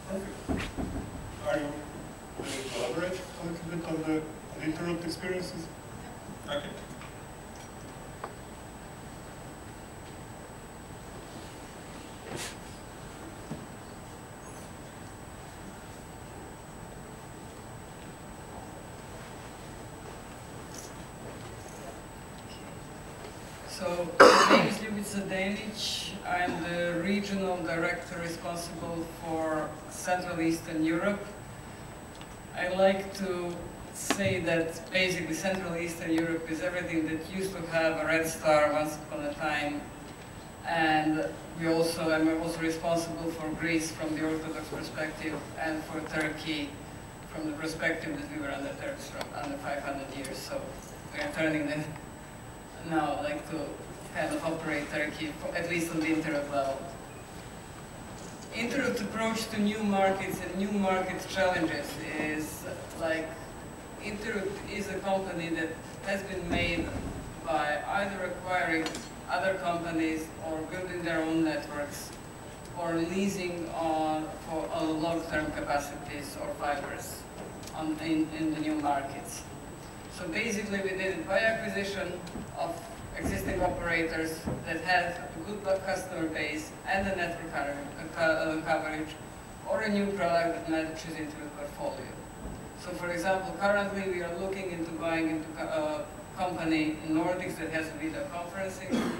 Perfect. Are you going to elaborate a little bit on the Interoute experiences? Okay. So, my name is Ljubica Denic. I'm the regional director responsible for Central Eastern Europe. I like to say that basically Central Eastern Europe is everything that used to have a red star once upon a time. And I'm also responsible for Greece from the Orthodox perspective and for Turkey from the perspective that we were under Turks from under 500 years. So we are turning the now like to kind of operate Turkey, at least on the Interoute level. Interoute's approach to new markets and new market challenges is like, Interoute is a company that has been made by either acquiring other companies or building their own networks or leasing on long-term capacities or fibers in the new markets. So basically we did it by acquisition of existing operators that had a good customer base and a network coverage, or a new product that matches into the portfolio. So for example, currently we are looking into buying into a company in Nordics that has video conferencing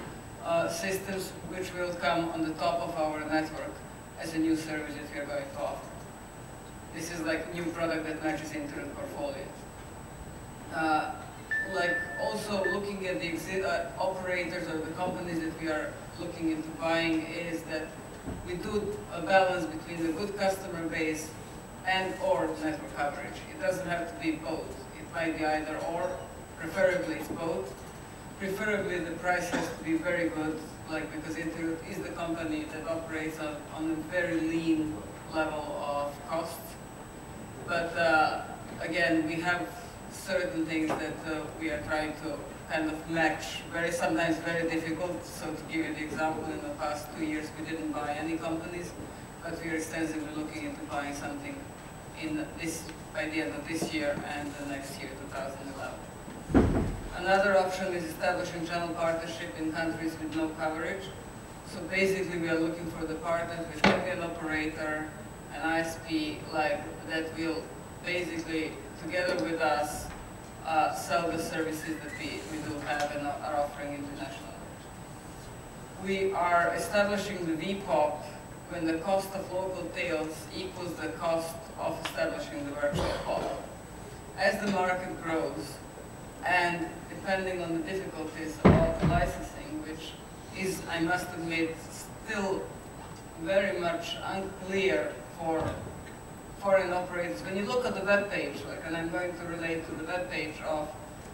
systems, which will come on the top of our network as a new service that we are going to offer. This is like a new product that matches into the portfolio. Like also looking at the operators or the companies that we are looking into buying is that we do a balance between the good customer base and or network coverage. It doesn't have to be both. It might be either or, preferably it's both. Preferably the price has to be very good, like because Interoute is the company that operates on a very lean level of costs. But again, we have certain things that we are trying to kind of match, sometimes very difficult. So to give you the example, in the past 2 years we didn't buy any companies, but we are extensively looking into buying something by the end of this year and the next year, 2011. Another option is establishing channel partnership in countries with no coverage. So basically we are looking for the partners which can be an operator, an ISP, like that will basically together with us sell the services that we do have and are offering internationally. We are establishing the VPOP when the cost of local tails equals the cost of establishing the virtual POP. As the market grows, and depending on the difficulties of licensing, which is, I must admit, still very much unclear for foreign operators. When you look at the web page, and I'm going to relate to the web page of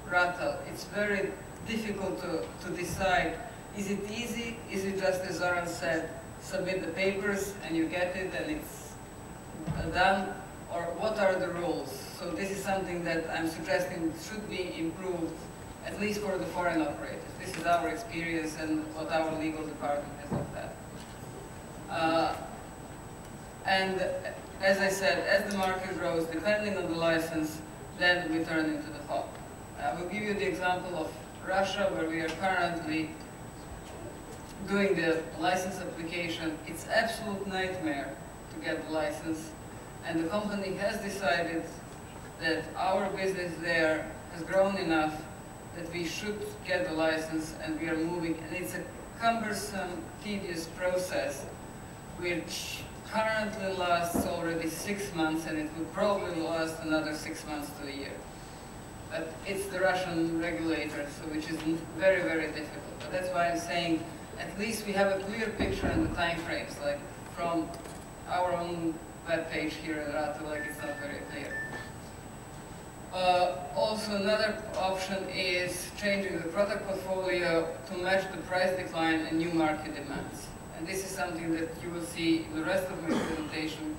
Rattle, it's very difficult to decide, is it easy, is it just as Zoran said, submit the papers and you get it and it's done, or what are the rules? So this is something that I'm suggesting should be improved, at least for the foreign operators. This is our experience and what our legal department has looked at. And as I said, as the market grows, depending on the license, then we turn into the POP. I will give you the example of Russia, where we are currently doing the license application. It's absolute nightmare to get the license, and the company has decided that our business there has grown enough that we should get the license, and we are moving. And it's a cumbersome, tedious process, which currently lasts already 6 months, and it will probably last another 6 months to a year. But it's the Russian regulator, so which is very, very difficult. But that's why I'm saying at least we have a clear picture in the time frames, like from our own web page here at Rattle, like it's not very clear. Also, another option is changing the product portfolio to match the price decline and new market demands. And this is something that you will see in the rest of my presentation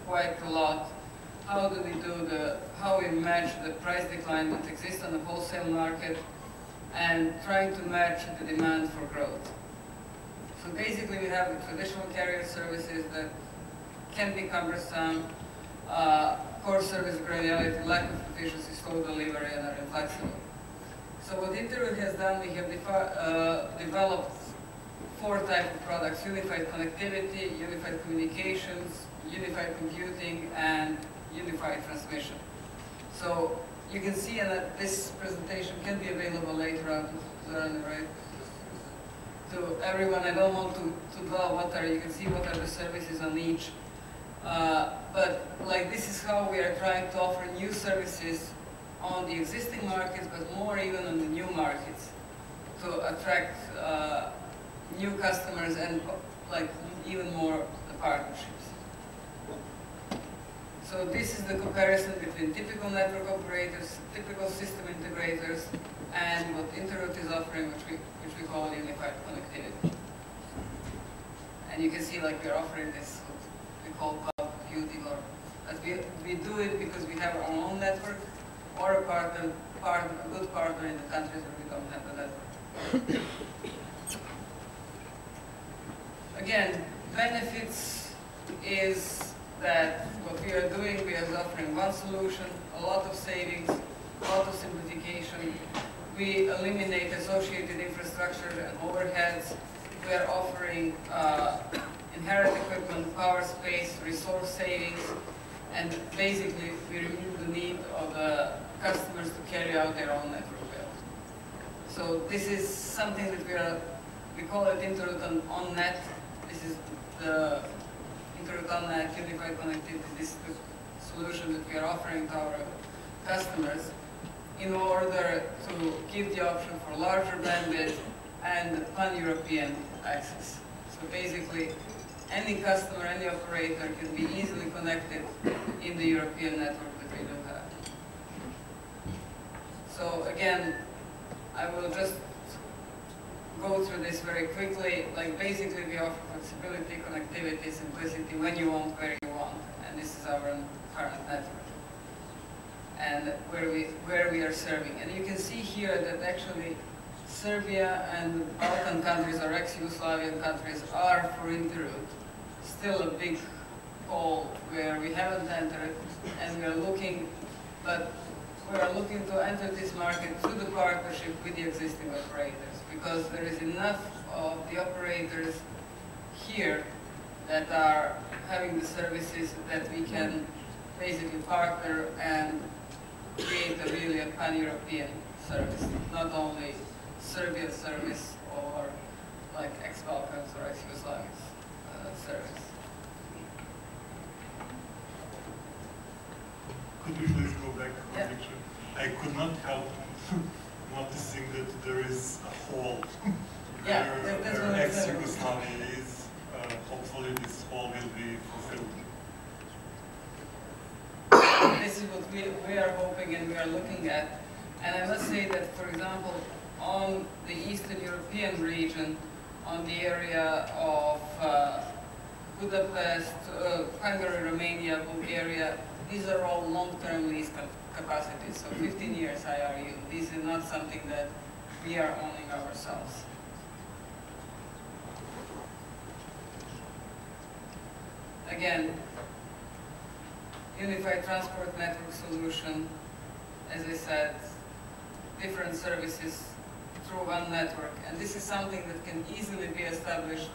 quite a lot. How do we do how we match the price decline that exists on the wholesale market and trying to match the demand for growth. So basically we have the traditional carrier services that can be cumbersome, poor service granularity, lack of efficiency, slow delivery, and are inflexible. So what Interoute has done, we have developed 4 types of products: unified connectivity, unified communications, unified computing, and unified transmission. So you can see that this presentation can be available later on to learn, right? To everyone, I don't want to dwell you can see what are the services on each. But like this is how we are trying to offer new services on the existing markets, but more even on the new markets to attract new customers and like even more the partnerships. So this is the comparison between typical network operators, typical system integrators, and what Interoute is offering, which we call unified connectivity. And you can see like we're offering this, what we call cloud computing, or as we do it because we have our own network, or a good partner in the countries where we don't have the network. Again, benefits is that what we are doing, we are offering one solution, a lot of savings, a lot of simplification. We eliminate associated infrastructure and overheads. We are offering inherent equipment, power, space, resource savings, and basically we remove the need of the customers to carry out their own network build. So this is something that we call it Interoute on net. This is the Interoute on net unified connectivity. This is the solution that we are offering to our customers in order to give the option for larger bandwidth and pan-European access. So basically, any customer, any operator can be easily connected in the European network that we do have. So again, I will just go through this very quickly. Like basically, we offer flexibility, connectivity, simplicity when you want, where you want, and this is our current network and where we are serving. And you can see here that actually Serbia and Balkan countries or ex-Yugoslavian countries are, for Interoute, still a big hole where we haven't entered, and we are looking, but we are looking to enter this market through the partnership with the existing operators, because there is enough of the operators here that are having the services that we can basically partner and create a really a pan-European service, not only Serbian service or like ex-Balkans or ex-Yugoslavian service. Could we please go back to the picture? I could not help noticing that there is a hole where ex-Yugoslavia is. Hopefully this hole will be fulfilled. This is what we are hoping and we are looking at. And I must say that, for example, on the Eastern European region, on the area of Budapest, Hungary, Romania, Bulgaria, these are all long-term lease capacities, so 15 years IRU. This is not something that we are owning ourselves. Again, unified transport network solution, as I said, different services through one network, and this is something that can easily be established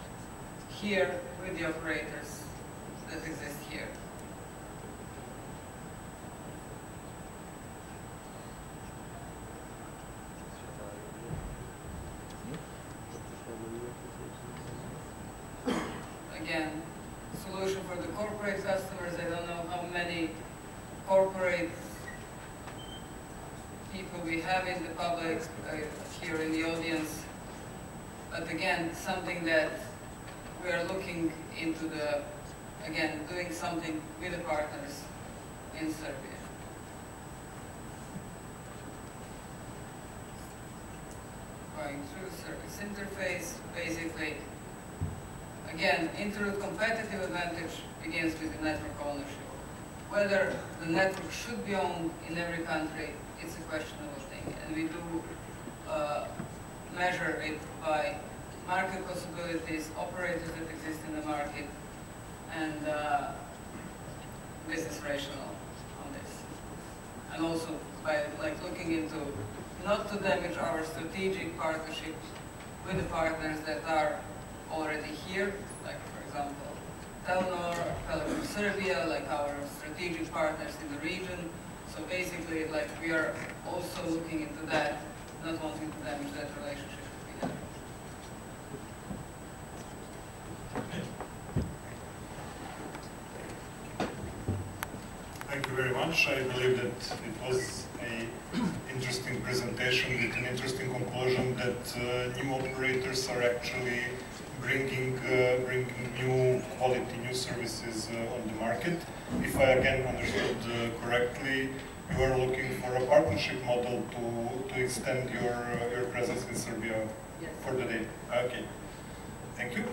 here with the operators that exist here. Again, solution for the corporate customers. I don't know how many corporate people we have in the public here in the audience, but again, something that we are looking into again, doing something with the partners in Serbia. Going through service interface, basically, again, Interoute competitive advantage begins with the network ownership. Whether the network should be owned in every country, it's a questionable thing, and we do measure it by market possibilities, operators that exist in the market, and business rationale on this. And also by looking into not to damage our strategic partnership with the partners that are already here, like for example Telfor, Telfor Serbia, like our strategic partners in the region. So basically, we are also looking into that, not wanting to damage that relationship that we have. Thank you very much. I believe that it was an interesting presentation with an interesting conclusion that new operators are actually bringing new quality, new services on the market. If I again understood correctly, you are looking for a partnership model to extend your presence in Serbia. Yes. For the day. Okay. Thank you.